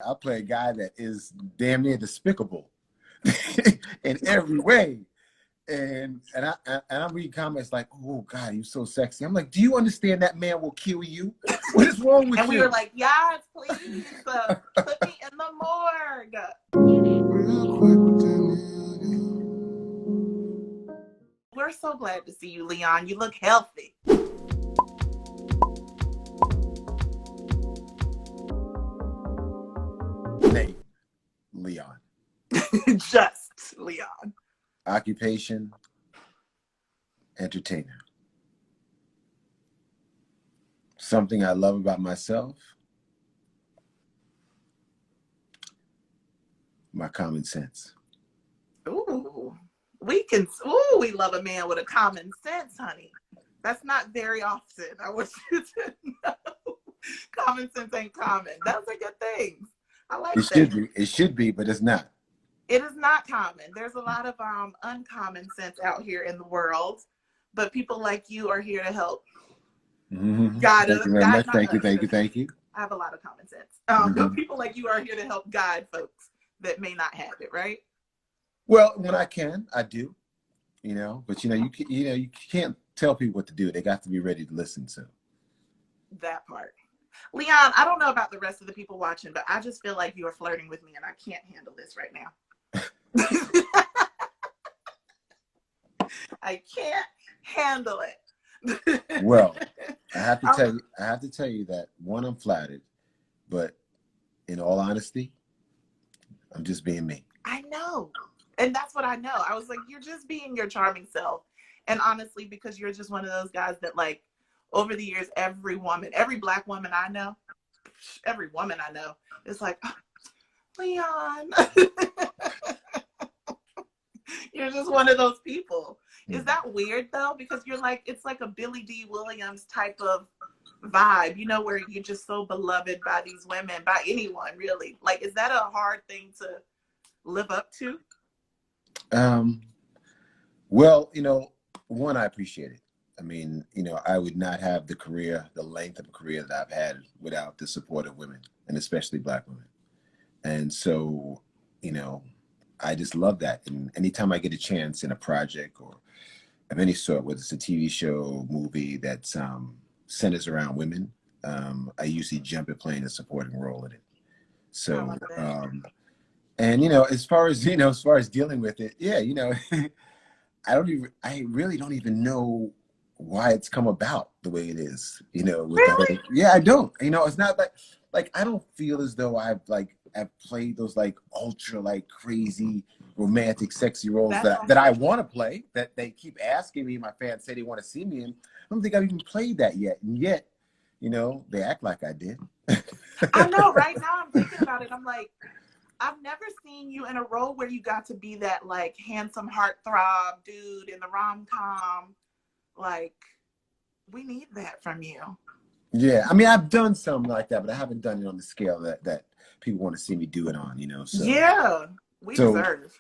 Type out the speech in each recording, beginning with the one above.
I play a guy that is damn near despicable in every way. And I'm reading comments like, "Oh God, you're so sexy." I'm like, "Do you understand that man will kill you? What is wrong with you?" And we were like, "Yes, please, put me in the morgue." We're so glad to see you, Leon. You look healthy. Name, Leon. Just Leon. Occupation, entertainer. Something I love about myself, my common sense. Ooh, we love a man with a common sense, honey. That's not very often. I want you to know. Common sense ain't common. Those are good things. I like It that. should be. It should be, but it's not. It is not common. There's a lot of uncommon sense out here in the world, but people like you are here to help. Mm-hmm. Guide Thank us. you very much. Thank you. I have a lot of common sense. But people like you are here to help guide folks that may not have it, right? Well, when I can, I do. But you can't tell people what to do. They got to be ready to listen. So that part. Leon, I don't know about the rest of the people watching, but I just feel like you are flirting with me, and I can't handle this right now. I can't handle it. Well, I have to tell you that one, I'm flattered, but in all honesty, I'm just being me. I know. And that's what I know. I was like, you're just being your charming self. And honestly, because you're just one of those guys that, like, over the years, every Black woman I know, is like, oh, Leon. You're just one of those people. Is that weird though? Because you're like, it's like a Billy D. Williams type of vibe, where you're just so beloved by these women, by anyone really. Like, is that a hard thing to live up to? Well, one, I appreciate it. I mean, I would not have the length of a career that I've had without the support of women, and especially Black women. And so, I just love that. And anytime I get a chance in a project or of any sort, whether it's a TV show, movie that centers around women, I usually jump at playing a supporting role in it. So, and as far as dealing with it, yeah, I really don't even know why it's come about the way it is, Really? Yeah, I don't. It's not like I don't feel as though I've played those ultra crazy romantic sexy roles that I want to play, that they keep asking me. My fans say they want to see me in. I don't think I've even played that yet, and yet they act like I did. I know. Right now I'm thinking about it. I'm like, I've never seen you in a role where you got to be that handsome heartthrob dude in the rom-com. Like, we need that from you. Yeah, I mean, I've done something like that, but I haven't done it on the scale that people want to see me do it on, So yeah, we deserve.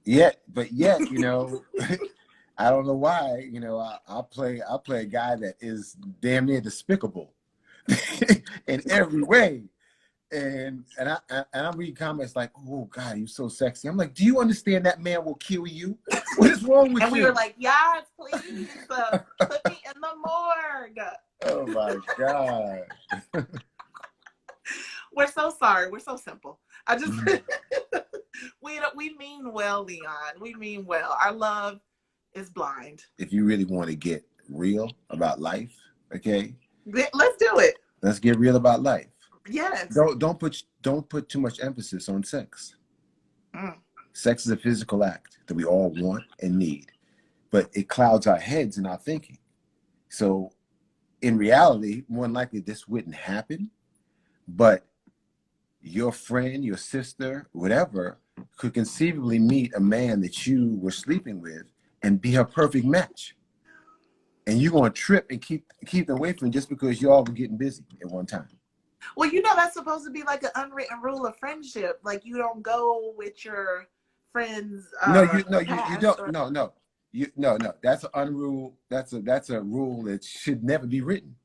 Yeah, but yet, I don't know why, I'll play a guy that is damn near despicable in every way. And I'm reading comments like, "Oh God, you're so sexy." I'm like, "Do you understand that man will kill you? What is wrong with you?" And we were like, "Yes, please, put me in the morgue." Oh my God. We're so sorry. We're so simple. I just we mean well, Leon. We mean well. Our love is blind. If you really want to get real about life, okay? Let's do it. Let's get real about life. Yes. Don't put too much emphasis on sex. Sex is a physical act that we all want and need, but it clouds our heads and our thinking. So in reality, more than likely this wouldn't happen, but your friend, your sister, whatever, could conceivably meet a man that you were sleeping with and be her perfect match. And you're going to trip and keep them away from just because you all were getting busy at one time. Well, that's supposed to be like an unwritten rule of friendship. Like, you don't go with your friends. You don't. No. That's an unrule. That's a rule that should never be written.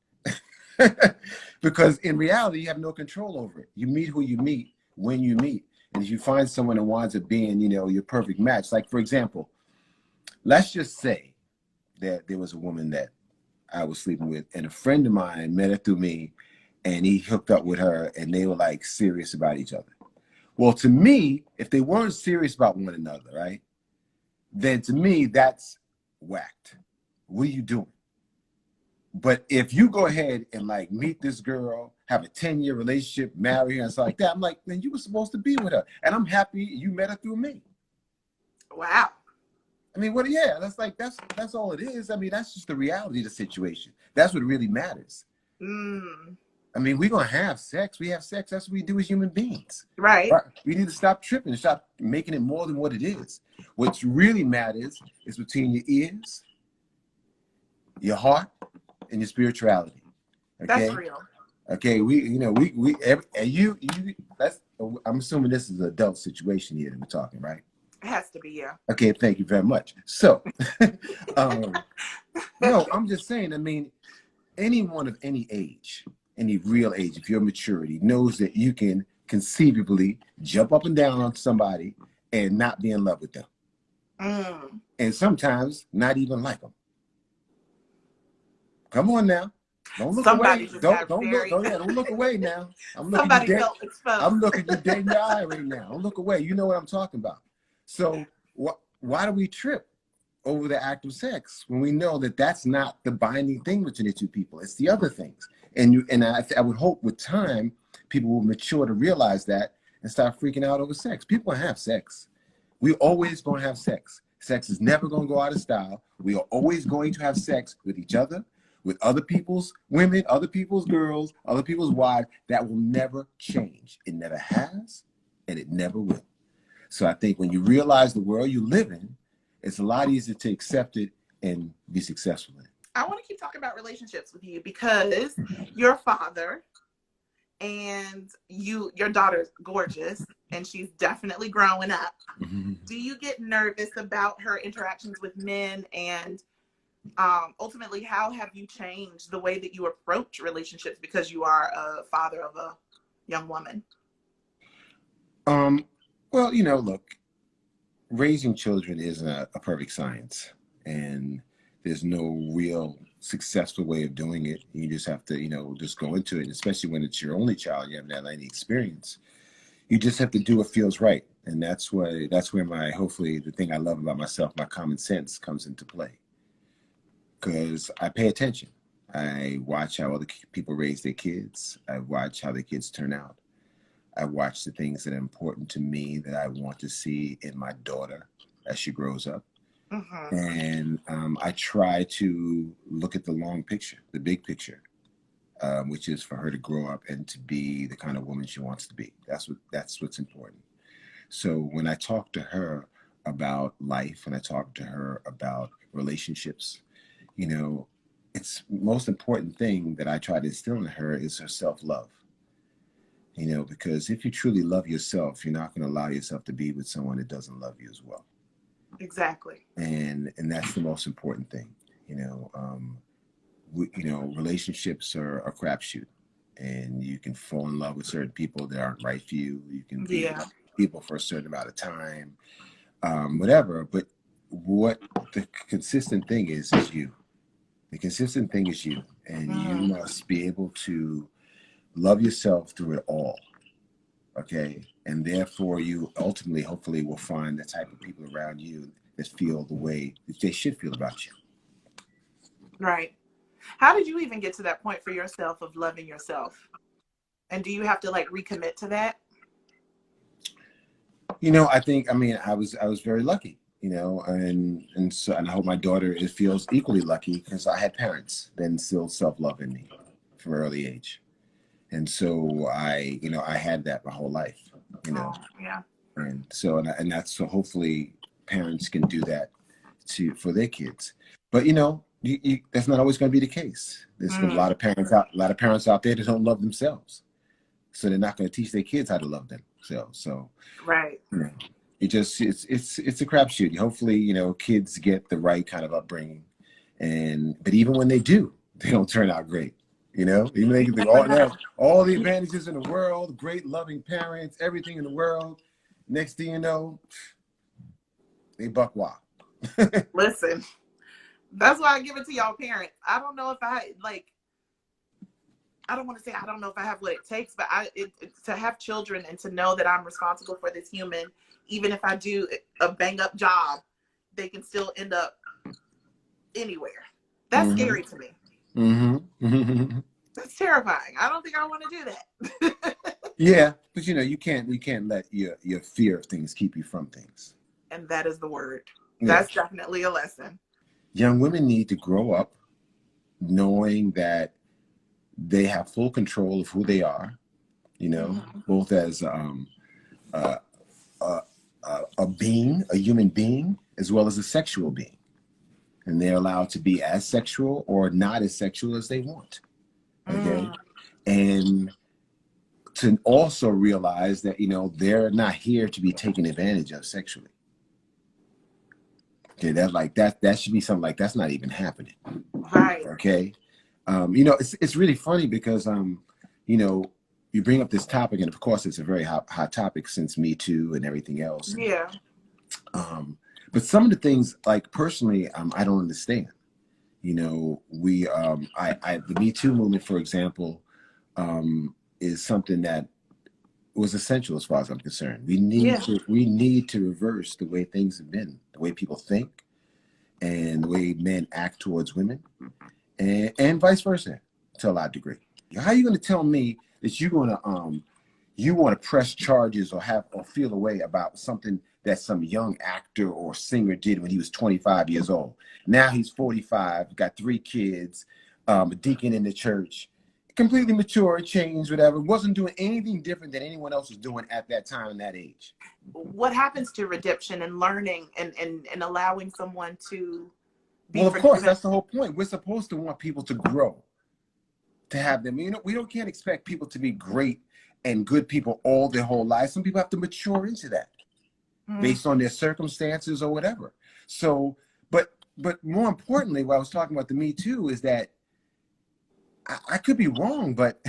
Because in reality, you have no control over it. You meet who you meet. when you meet. And if you find someone that winds up being, you know, your perfect match, like for example, let's just say that there was a woman that I was sleeping with, and a friend of mine met her through me, and he hooked up with her, and they were like serious about each other. Well, to me, if they weren't serious about one another, right, then to me, that's whacked. What are you doing? But if you go ahead and like meet this girl, have a 10-year relationship, marry her, and stuff like that, I'm like, man, you were supposed to be with her. And I'm happy you met her through me. Wow. I mean, what? Yeah, that's all it is. I mean, that's just the reality of the situation. That's what really matters. Mm. I mean, we're gonna have sex. We have sex. That's what we do as human beings. Right. We need to stop tripping and stop making it more than what it is. What really matters is between your ears, your heart, and your spirituality. Okay. That's real. Okay. You. That's. I'm assuming this is an adult situation here that we're talking, right? It has to be, yeah. Okay. Thank you very much. So, no, I'm just saying. I mean, anyone of any age, any real age, if you're maturity, knows that you can conceivably jump up and down on somebody and not be in love with them. Mm. And sometimes not even like them. Come on now. Don't look Somebody away. just Don't got look. very... Don't look away now. Somebody felt exposed. I'm looking you dead in your eye right now. Don't look away. You know what I'm talking about. So why do we trip over the act of sex when we know that that's not the binding thing between the two people? It's the other things. And I would hope with time people will mature to realize that and start freaking out over sex. People have sex. We're always going to have sex. Sex is never going to go out of style. We are always going to have sex with each other, with other people's women, other people's girls, other people's wives. That will never change. It never has, and it never will. So I think when you realize the world you live in, it's a lot easier to accept it and be successful in it. I want to keep talking about relationships with you because you're a father and your daughter's gorgeous and she's definitely growing up. Mm-hmm. Do you get nervous about her interactions with men? And ultimately, how have you changed the way that you approach relationships because you are a father of a young woman? Well, you know, look, raising children isn't a perfect science, and there's no real successful way of doing it. You just have to, you know, just go into it, and especially when it's your only child, you haven't had any experience. You just have to do what feels right. And that's where hopefully the thing I love about myself, my common sense comes into play. Because I pay attention. I watch how other people raise their kids. I watch how their kids turn out. I watch the things that are important to me that I want to see in my daughter as she grows up. Mm-hmm. And I try to look at the long picture, the big picture, which is for her to grow up and to be the kind of woman she wants to be. That's what's important. So when I talk to her about life and I talk to her about relationships, you know, it's most important thing that I try to instill in her is her self-love. You know, because if you truly love yourself, you're not going to allow yourself to be with someone that doesn't love you as well. Exactly. And that's the most important thing. You know, relationships are a crapshoot, and you can fall in love with certain people that aren't right for you. You can be with people for a certain amount of time, whatever. But what the consistent thing is you. The consistent thing is you, and you must be able to love yourself through it all. Okay. And therefore you ultimately, hopefully will find the type of people around you that feel the way that they should feel about you. Right. How did you even get to that point for yourself of loving yourself? And do you have to like recommit to that? You know, I was very lucky, you know, and I hope my daughter feels equally lucky because I had parents that instilled self-love in me from an early age. And so I had that my whole life, you know. Oh, yeah. And so, and that's so hopefully parents can do that for their kids. But, you know, that's not always going to be the case. There's a lot of parents out there that don't love themselves. So they're not going to teach their kids how to love themselves. So, right. You know, it's a crapshoot. Hopefully, you know, kids get the right kind of upbringing. But even when they do, they don't turn out great. You know, even they can think Never all they know. have all the advantages in the world, great loving parents, everything in the world. Next thing you know, they buck wild. Listen, that's why I give it to y'all parents. I don't know if I like. I don't want to say I don't know if I have what it takes, but to have children and to know that I'm responsible for this human, even if I do a bang up job, they can still end up anywhere. That's Mm-hmm. scary to me. Mm-hmm. That's terrifying. I don't think I want to do that. Yeah, but you can't let your fear of things keep you from things. And that is the word. Yeah. That's definitely a lesson. Young women need to grow up knowing that they have full control of who they are, Mm-hmm. both as uh, uh, a being, a human being, as well as a sexual being. And they're allowed to be as sexual or not as sexual as they want. Okay. Mm. And to also realize that, they're not here to be taken advantage of sexually. Okay. That should be something like that's not even happening. Right. Okay. It's really funny because, you bring up this topic, and of course, it's a very hot topic since Me Too and everything else. Yeah. But some of the things, like personally, I don't understand. We, the Me Too movement, for example, is something that was essential as far as I'm concerned. Yeah. We need to reverse the way things have been, the way people think, and the way men act towards women, and vice versa to a large degree. How are you going to tell me that you want to press charges or feel a way about something that some young actor or singer did when he was 25 years old? Now he's 45, got 3 kids, a deacon in the church, completely mature, changed, whatever, wasn't doing anything different than anyone else was doing at that time and that age. What happens to redemption and learning and allowing someone to be Well, of course, forgiven? that's the whole point. We're supposed to want people to grow, to have them. Can't expect people to be great and good people all their whole lives. Some people have to mature into that based on their circumstances or whatever. So, but more importantly, what I was talking about the Me Too is that I could be wrong, but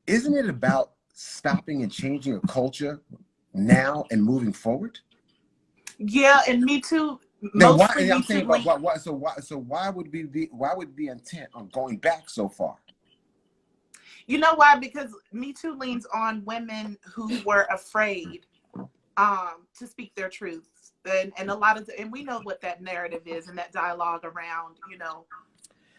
isn't it about stopping and changing a culture now and moving forward? Yeah, and Me Too, Then why? mostly Me I'm Too saying, link. so why would be intent on going back so far? You know why? Because Me Too leans on women who were afraid to speak their truths. And a lot of and we know what that narrative is and that dialogue around,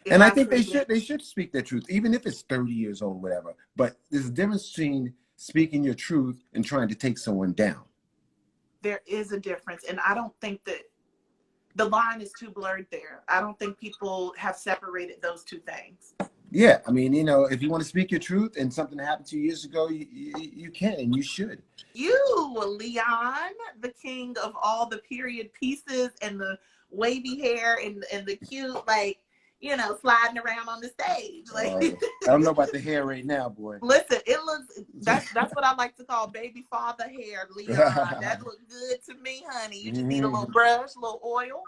And I think emasculating. they should speak their truth, even if it's 30 years old, whatever. But there's a difference between speaking your truth and trying to take someone down. There is a difference. And I don't think that the line is too blurred there. I don't think people have separated those two things. Yeah, I mean, if you want to speak your truth and something happened 2 years ago, you can and you should. You, Leon, the king of all the period pieces and the wavy hair and the cute, sliding around on the stage. I don't know about the hair right now, boy. Listen, it looks that's what I like to call baby father hair, Leon. That looks good to me, honey. You just need a little brush, a little oil.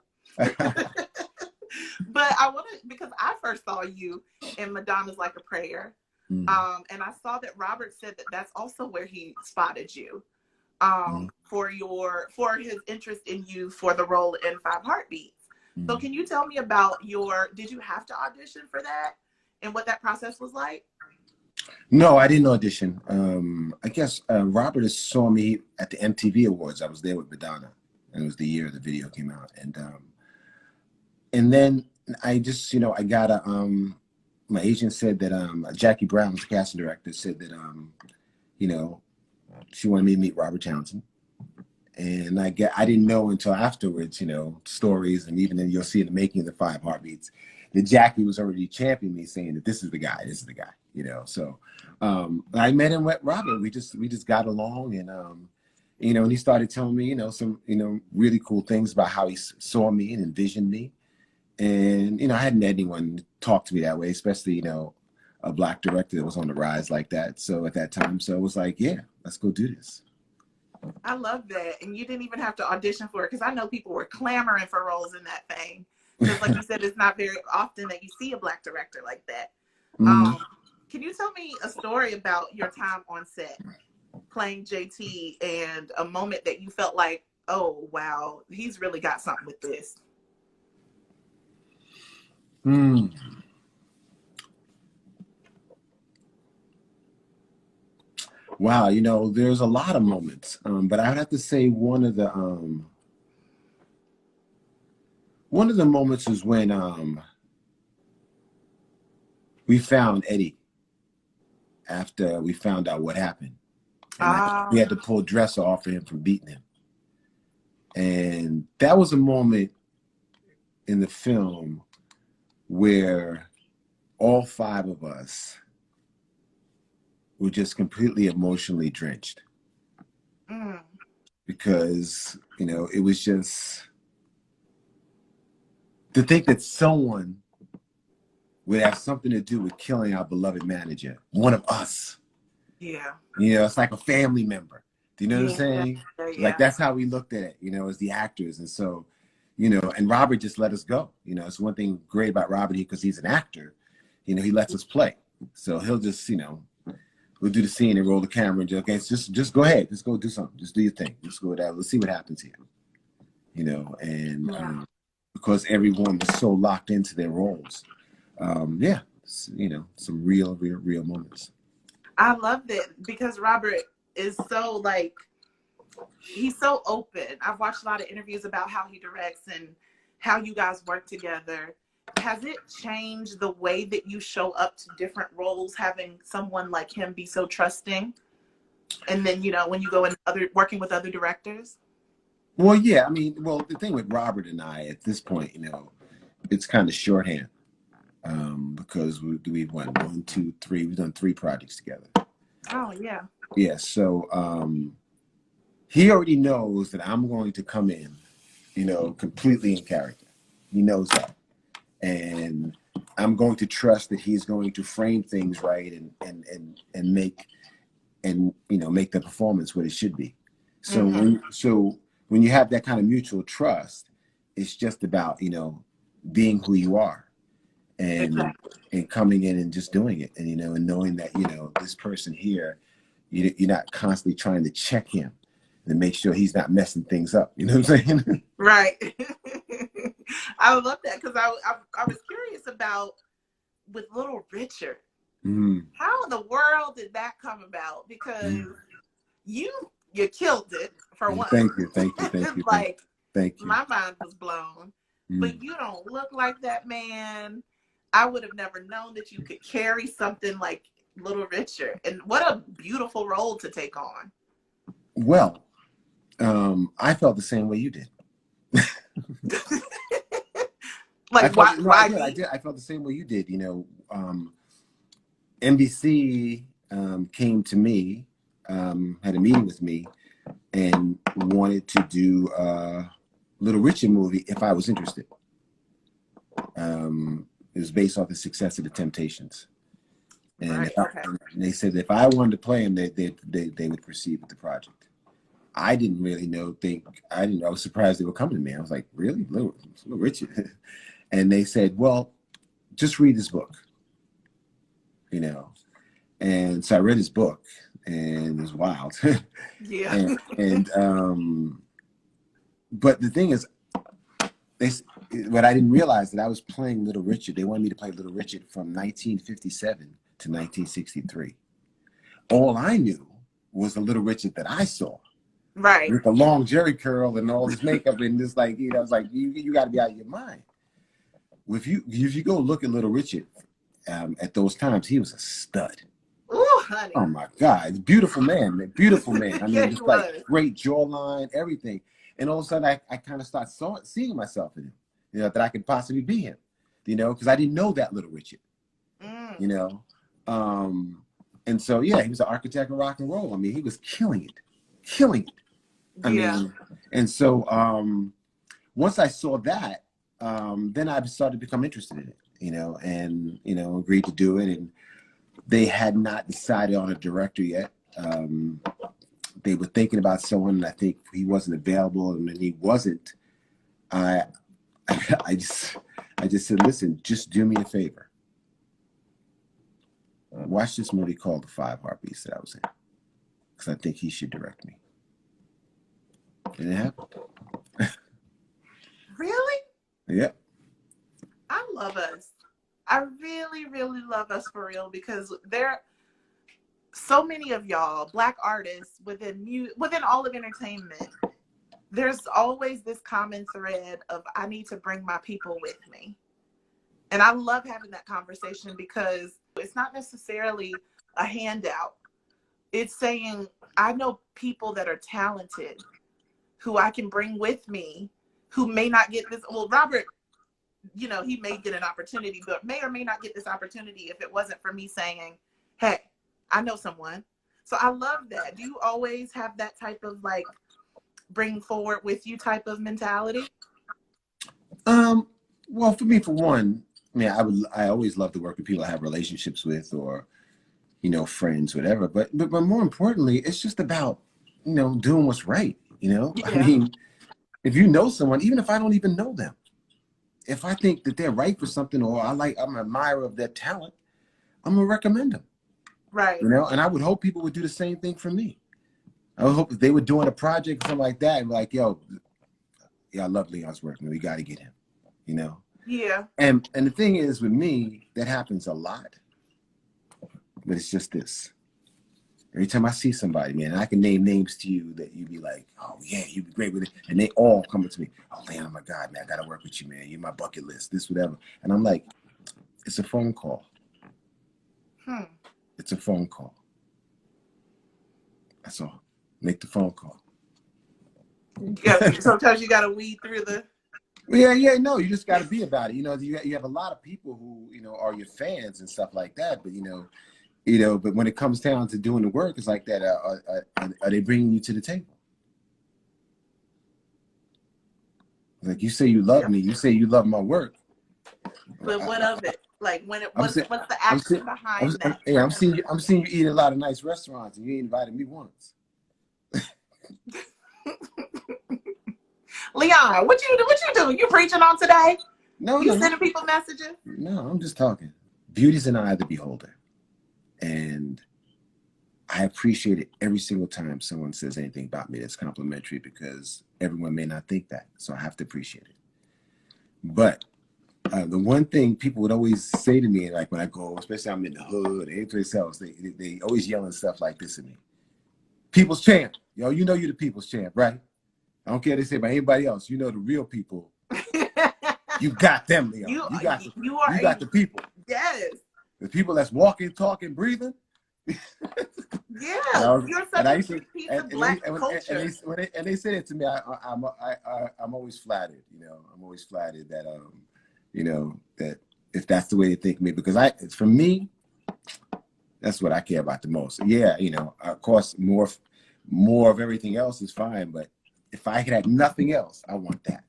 But I want to, because I first saw you in Madonna's Like a Prayer. And I saw that Robert said that that's also where he spotted you for his interest in you for the role in Five Heartbeats. So can you tell me about did you have to audition for that and what that process was like? No, I didn't audition. I guess Robert saw me at the MTV Awards. I was there with Madonna, and it was the year the video came out. And then I just, I got my agent said that Jackie Brown, the casting director, said that she wanted me to meet Robert Townsend. And I didn't know until afterwards, stories, and even then you'll see in the making of the Five Heartbeats, that Jackie was already championing me, saying that this is the guy, So I met him with Robert. We just got along, and and he started telling me, some really cool things about how he saw me and envisioned me. And I hadn't had anyone talk to me that way, especially a Black director that was on the rise like that. So at that time, so it was like, yeah, let's go do this. I love that. And you didn't even have to audition for it, because I know people were clamoring for roles in that thing. Because like you said, it's not very often that you see a Black director like that. Can you tell me a story about your time on set playing JT and a moment that you felt like, oh, wow, he's really got something with this? Hmm. Wow, you know, there's a lot of moments, but I would have to say one of the moments was when we found Eddie after we found out what happened, and we Ah, had to pull Dresser off of him from beating him, and that was a moment in the film where all five of us were just completely emotionally drenched mm, because, you know, it was just to think that someone would have something to do with killing our beloved manager, one of us. yeah, You know, it's like a family member. Do you know what I'm yeah, saying? Like yeah, that's how we looked at it, you know, as the actors. And so, you know, and Robert just let us go. You know, it's one thing great about Robert because he's an actor. You know, he lets us play. So he'll just, you know, we'll do the scene and roll the camera and just, okay, just go ahead, just go do something, just do your thing, just go with that. Let's see what happens here. You know, and yeah. because everyone was so locked into their roles, yeah, you know, some real moments. I loved it because Robert is so like, he's so open. I've watched a lot of interviews about how he directs and how you guys work together. Has it changed the way that you show up to different roles, having someone like him be so trusting? And then, you know, when you go in other working with other directors? Well, yeah, I mean, well, the thing with Robert and I at this point, you know, it's kind of shorthand because we've won one, two, three. We've done three projects together. Oh, yeah. Yeah, so he already knows that I'm going to come in, you know, completely in character. He knows that, and I'm going to trust that he's going to frame things right and make and you know make the performance what it should be. So Mm-hmm. when you have that kind of mutual trust, it's just about, you know, being who you are and Exactly. and coming in and just doing it, and you know, and knowing that, you know, this person here, you're not constantly trying to check him and make sure he's not messing things up. You know what I'm saying? Right. I love that because I was curious about with Little Richard. Mm. How in the world did that come about? Because Mm. you you killed it for one. Thank you, thank you, thank you, Like thank you. my mind was blown. Mm. But you don't look like that man. I would have never known that you could carry something like Little Richard. And what a beautiful role to take on. Well, I felt the same way you did. I Like felt why no, I why did, I me? did. I felt the same way you did. You know, NBC came to me, had a meeting with me, and wanted to do a Little Richard movie if I was interested. It was based off the success of the Temptations, and, Right. Okay. and they said if I wanted to play him, they would proceed with the project. I didn't really know. I didn't. I was surprised they were coming to me. I was like, really, Little Richard? And they said, well, just read this book, you know. And so I read his book, and it was wild. Yeah. and but the thing is, they what I didn't realize that I was playing Little Richard. They wanted me to play Little Richard from 1957 to 1963. All I knew was the Little Richard that I saw Right. with the long jerry curl and all this makeup and this, like, you know, I was like, you got to be out of your mind. If you go look at Little Richard at those times, he was a stud. Ooh, honey. Oh my God, beautiful man, beautiful man. I Yeah, mean, he just like was. great jawline, everything. And all of a sudden, I kind of start seeing myself in him, you know, that I could possibly be him, you know, because I didn't know that Little Richard, Mm, you know. Um, and so, yeah, he was an architect of rock and roll. I mean, he was killing it, killing it. I yeah. mean, and so once I saw that, then I started to become interested in it, you know, and, you know, agreed to do it. And they had not decided on a director yet. They were thinking about someone, and I think he wasn't available. And when he wasn't, I, I just said, listen, just do me a favor. watch this movie called The Five Heartbeats that I was in, because I think he should direct me. And it happened. Really? Yep. I love us. I really, really love us for real, because there so many of y'all, Black artists within all of entertainment. There's always this common thread of, I need to bring my people with me. And I love having that conversation, because it's not necessarily a handout. It's saying, I know people that are talented who I can bring with me, who may not get this. Well, Robert, you know, he may get an opportunity, but may or may not get this opportunity if it wasn't for me saying, hey, I know someone. So I love that. Do you always have that type of like bring forward with you type of mentality? Well, for me, for one, I mean, I always love to work with people I have relationships with, or, you know, friends, whatever. But more importantly, it's just about, you know, doing what's right. You know, Yeah. I mean, if you know someone, even if I don't even know them, if I think that they're right for something, or I'm an admirer of their talent, I'm gonna recommend them. Right. You know, and I would hope people would do the same thing for me. I would hope if they were doing a project or something like that, and be like, yo, yeah, I love Leon's work, man. We got to get him. You know. Yeah. And the thing is, with me, that happens a lot. But it's just this. Every time I see somebody, man, and I can name names to you that you'd be like, oh, yeah, you'd be great with it. And they all come to me, oh, Leon, oh, my God, man, I got to work with you, man. You're my bucket list, this, whatever. And I'm like, it's a phone call. It's a phone call. That's all. Make the phone call. Yeah, sometimes you got to weed through the... Yeah, no, you just got to be about it. You know, you have a lot of people who, you know, are your fans and stuff like that. But, but when it comes down to doing the work, it's like that. Are they bringing you to the table? Like, you say you love me. You say you love my work. But what of it? Like, what's the action behind that? Yeah, I'm seeing you eat in a lot of nice restaurants, and you ain't invited me once. Leon, what you doing? You preaching on today? No, you sending people messages? No, I'm just talking. Beauty's in the eye of the beholder. And I appreciate it every single time someone says anything about me that's complimentary, because everyone may not think that. So I have to appreciate it. But the one thing people would always say to me, like when I go, especially I'm in the hood, anyplace else, they always yelling stuff like this at me. People's champ. Yo, you know you're the people's champ, right? I don't care what they say about anybody else. You know the real people. You got them, Leon. You got the people. Yes. The people that's walking, talking, breathing. Yeah, you're such a piece of Black culture. And they say it to me. I'm always flattered. You know, I'm always flattered that that if that's the way they think of me, because for me, that's what I care about the most. Yeah, you know, of course, more of everything else is fine, but if I had nothing else, I want that.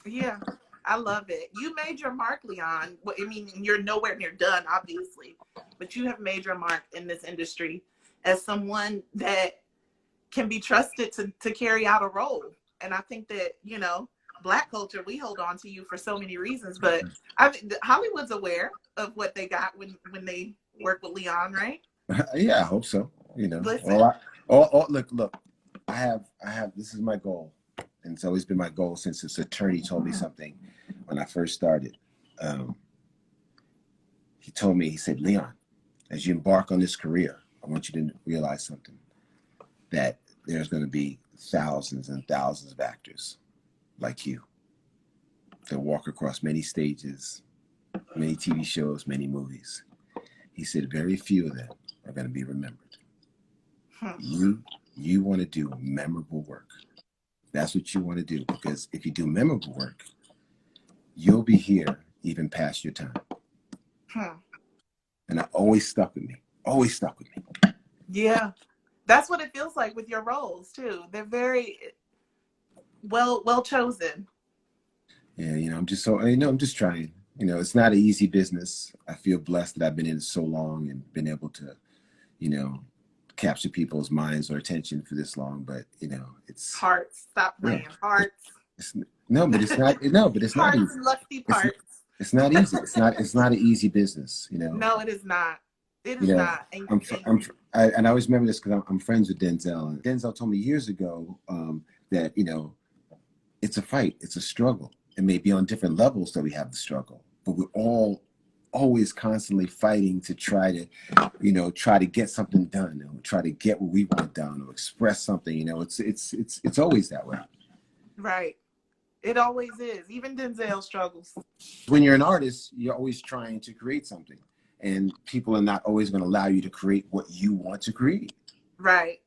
Yeah, I love it. You made your mark, Leon. I mean, you're nowhere near done, obviously, but you have made your mark in this industry as someone that can be trusted to carry out a role. And I think that, you know, Black culture, we hold on to you for so many reasons, but I mean, Hollywood's aware of what they got when they work with Leon, right? Yeah, I hope so. You know, look, I have, this is my goal. And it's always been my goal since this attorney told me something when I first started. He told me, he said, Leon, as you embark on this career, I want you to realize something, that there's going to be thousands and thousands of actors like you that walk across many stages, many TV shows, many movies. He said, very few of them are going to be remembered. You want to do memorable work. That's what you want to do, because if you do memorable work, you'll be here even past your time. And it always stuck with me. Always stuck with me. Yeah, that's what it feels like with your roles too. They're very well chosen. Yeah, you know, I'm just trying. You know, it's not an easy business. I feel blessed that I've been in it so long and been able to, you know, capture people's minds or attention for this long. But you know, it's hearts. Stop playing. Yeah. Hearts. It's not easy. And lusty parts. It's not easy. It's not an easy business. You know. No, it is not. It You is know, not. and I always remember this because I'm friends with Denzel. And Denzel told me years ago that, it's a fight, it's a struggle. It may be on different levels that we have the struggle, but we're all always constantly fighting to try to get something done, or try to get what we want done, or express something. It's always that way. Right. It always is. Even Denzel struggles. When you're an artist, you're always trying to create something, and people are not always going to allow you to create what you want to create. Right.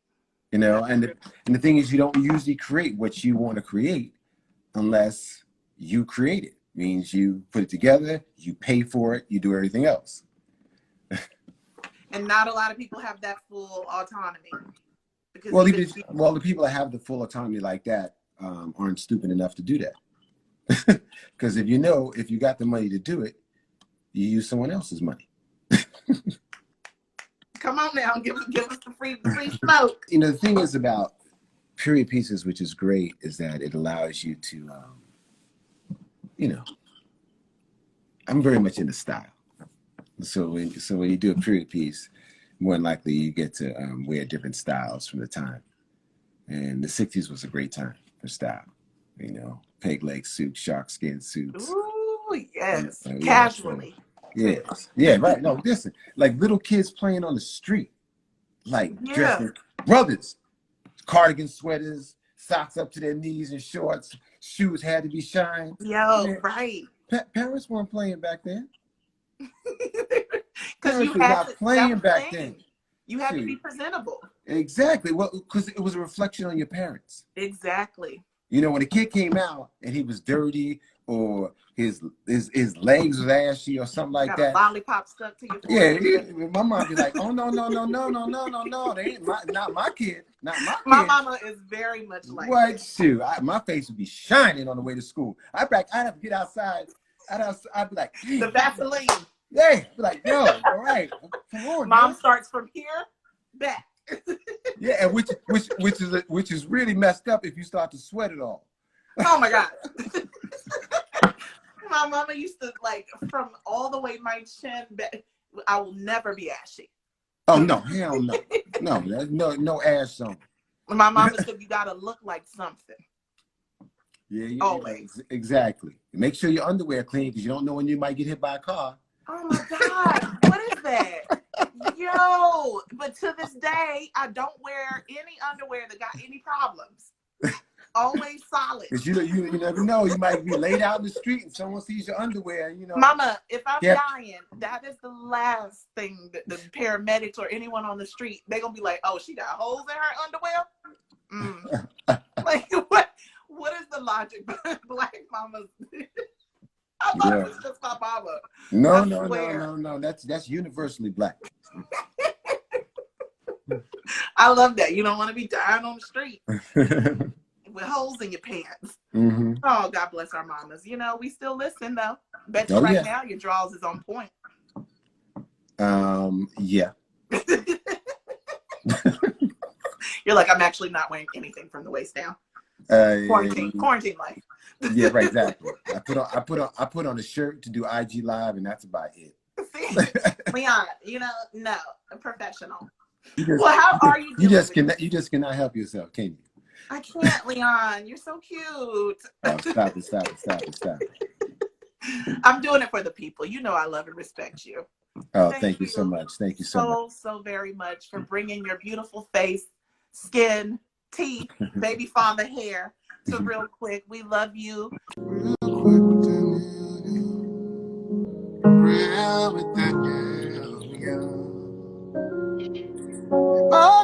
And the thing is, you don't usually create what you want to create unless you create it. Means you put it together, you pay for it, you do everything else. And not a lot of people have that full autonomy. Because the people that have the full autonomy like that aren't stupid enough to do that. Because if you got the money to do it, you use someone else's money. Come on now, give us the free smoke. The thing is about period pieces, which is great, is that it allows you to, I'm very much into style. So when you do a period piece, more than likely you get to wear different styles from the time. And the 60s was a great time for style. Peg leg suits, shark skin suits. Ooh, yes. Yeah, casually. Yeah, right. No, listen, like little kids playing on the street, like dressing brothers, cardigan sweaters, socks up to their knees and shorts, shoes had to be shined. Right. Parents weren't playing back then. Because you had to playing back then. You had to be presentable. Exactly. Well, because it was a reflection on your parents. Exactly. When a kid came out and he was dirty, or his legs was ashy or something like that. A lollipop stuck to your forehead. Yeah, my mom be like, "Oh no, they ain't not my kid, not my kid." My mama is very much like what? Shoot, my face would be shining on the way to school. I'd have to get outside. I'd be like, the Vaseline. Yeah, be like, yo, all right, come on. Mom starts from here back. Yeah, and which is really messed up if you start to sweat it all. Oh my God. My mama used to, like, from all the way my chin back, I will never be ashy. Oh no, hell no. No ash zone. My mama said you gotta look like something. Yeah, always. Exactly. Make sure your underwear clean, because you don't know when you might get hit by a car. Oh my God, what is that? Yo, but to this day, I don't wear any underwear that got any problems. Always solid. Because you never know. You might be laid out in the street and someone sees your underwear. Mama, if I'm dying, that is the last thing that the paramedics or anyone on the street, they're going to be like, oh, she got holes in her underwear? Like, what is the logic behind black mamas? I thought it was just my mama. No. That's universally black. I love that. You don't want to be dying on the street with holes in your pants. Mm-hmm. Oh, God bless our mamas. We still listen though. Bet you now your drawers is on point. Yeah. You're like, I'm actually not wearing anything from the waist down. Quarantine life. Yeah, right, exactly. I put on a shirt to do IG Live, and that's about it. See, Leon, no, a professional. How are you doing? You just cannot help yourself, can you? I can't, Leon. You're so cute. Oh, stop it. I'm doing it for the people. I love and respect you. Oh, thank you so much. Thank you so much. So very much for bringing your beautiful face, skin, teeth, baby father hair to Real Quick. We love you. Real quick, Danielle. Real with Danielle. Oh.